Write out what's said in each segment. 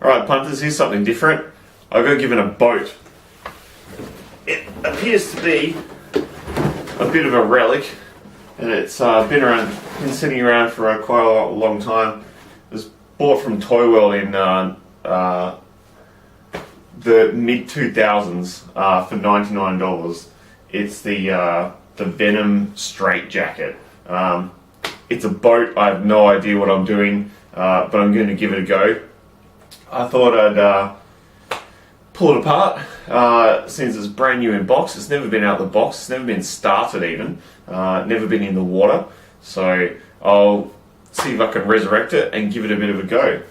Alright punters, here's something different. I got given a boat. It appears to be a bit of a relic, and it's been sitting around for quite a long time. It was bought from Toy World in the mid 2000s for $99. It's the Venom Straight Jacket. It's a boat. I have no idea what I'm doing, but I'm going to give it a go. I thought I'd pull it apart since it's brand new in box. It's never been out of the box. It's never been started even. Never been in the water. So I'll see if I can resurrect it and give it a bit of a go.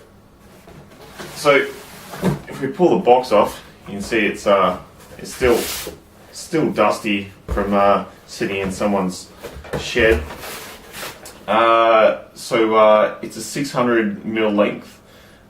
So if we pull the box off, you can see it's still dusty from sitting in someone's shed. It's a 600mm length,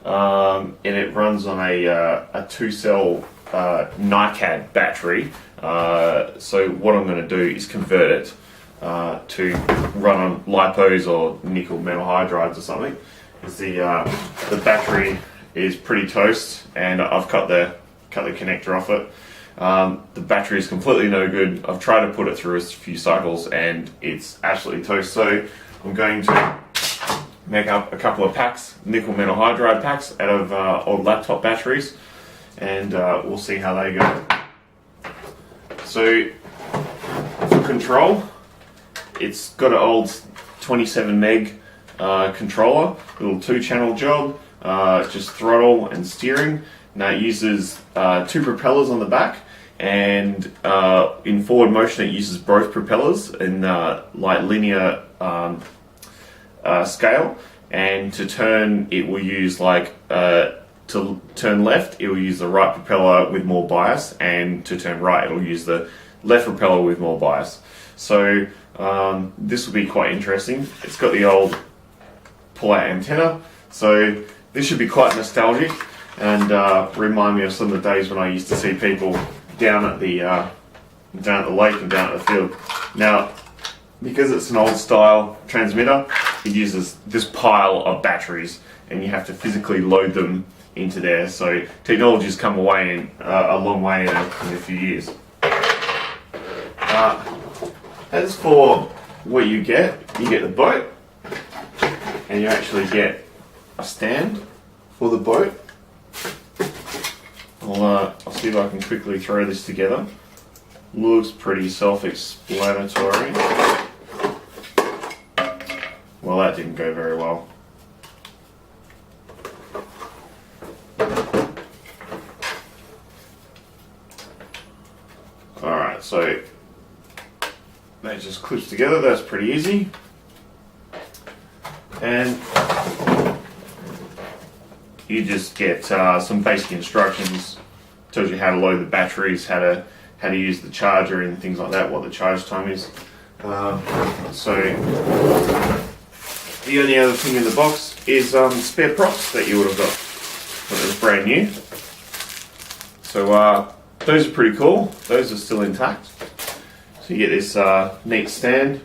and it runs on a 2-cell NiCad battery. So what I'm going to do is convert it to run on lipos or nickel metal hydrides or something. The battery is pretty toast, and I've cut the connector off it. The battery is completely no good. I've tried to put it through a few cycles and it's absolutely toast. So I'm going to make up a couple of packs, nickel metal hydride packs, out of old laptop batteries, and we'll see how they go. So for control, it's got an old 27 meg controller, little 2-channel job, just throttle and steering. Now it uses 2 propellers on the back, and in forward motion it uses both propellers in like linear scale, and to turn it will use to turn left it will use the right propeller with more bias, and to turn right it will use the left propeller with more bias. So this will be quite interesting. It's got the old pull-out antenna, so this should be quite nostalgic and remind me of some of the days when I used to see people down at the lake and down at the field. Now, because it's an old style transmitter, it uses this pile of batteries, and you have to physically load them into there. So technology's come a long way in a few years. As for what you get the boat, and you actually get a stand for the boat. I'll see if I can quickly throw this together. Looks pretty self-explanatory. Well, that didn't go very well. Alright, so that just clips together. That's pretty easy. And you just get some basic instructions. Tells you how to load the batteries, how to use the charger and things like that, what the charge time is. So the only other thing in the box is spare props that you would have got when it was brand new. So those are pretty cool. Those are still intact. So you get this neat stand,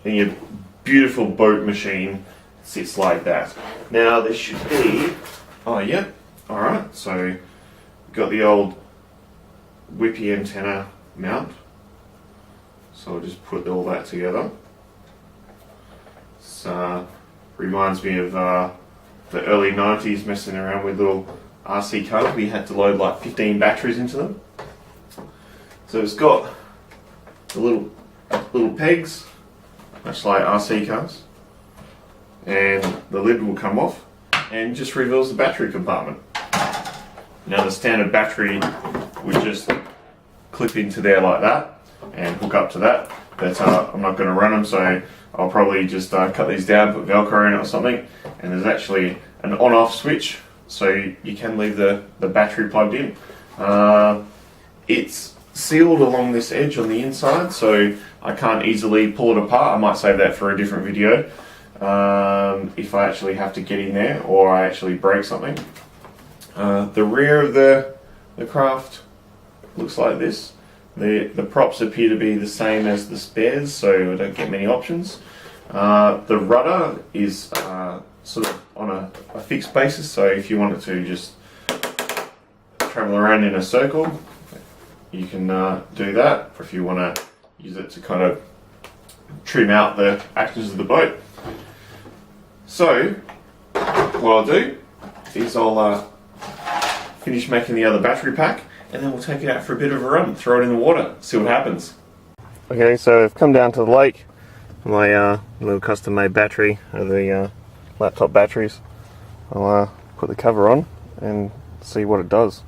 and your beautiful boat machine sits like that. Now there should be, oh yeah, alright, so we've got the old whippy antenna mount. So I'll just put all that together. This reminds me of the early 90s, messing around with little RC cars. We had to load like 15 batteries into them. So it's got the little pegs, much like RC cars, and the lid will come off and just reveals the battery compartment. Now the standard battery would just clip into there like that and hook up to that, but I'm not going to run them, so I'll probably just cut these down, put Velcro in it or something, and there's actually an on-off switch, so you can leave the battery plugged in. It's sealed along this edge on the inside, so I can't easily pull it apart. I might save that for a different video if I actually have to get in there or I actually break something. The rear of the craft looks like this. The props appear to be the same as the spares, so I don't get many options. The rudder is sort of on a fixed basis, so if you wanted to just travel around in a circle, you can do that, or if you want to use it to kind of trim out the actions of the boat. So what I'll do is I'll finish making the other battery pack, and then we'll take it out for a bit of a run, throw it in the water, see what happens. Okay, so I've come down to the lake. My little custom made battery are the laptop batteries. I'll put the cover on and see what it does.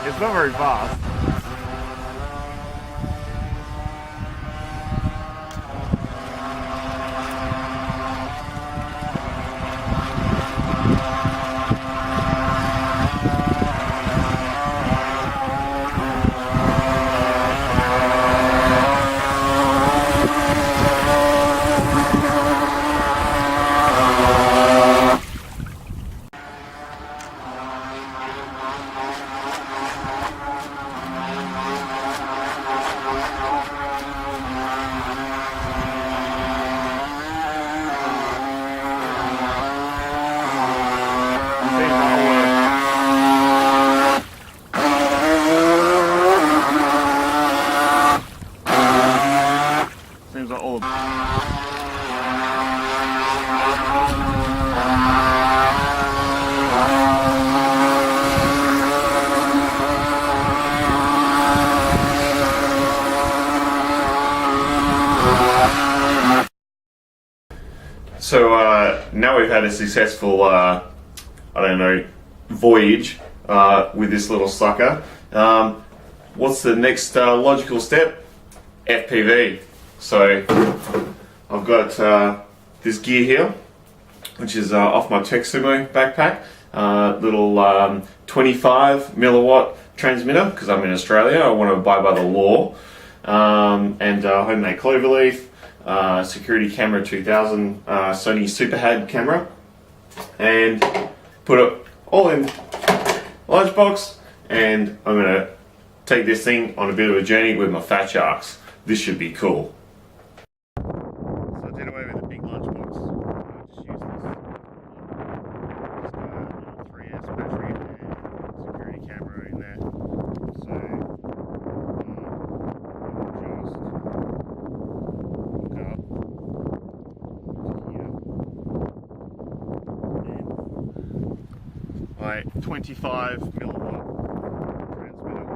It's not very fast. Seems like all So now we've had a successful, I don't know, voyage with this little sucker. What's the next logical step? FPV. So I've got this gear here, which is off my Texumo backpack. Little 25 milliwatt transmitter, because I'm in Australia, I want to abide by the law. And homemade cloverleaf, security camera 2000, Sony Superhad camera, and put it all in lunchbox, and I'm going to take this thing on a bit of a journey with my fat sharks. This should be cool. So I did away with the big lunchbox. I just used this 3S battery and security camera in there. So my 25 milliwatt transmitter.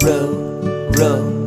Row, row,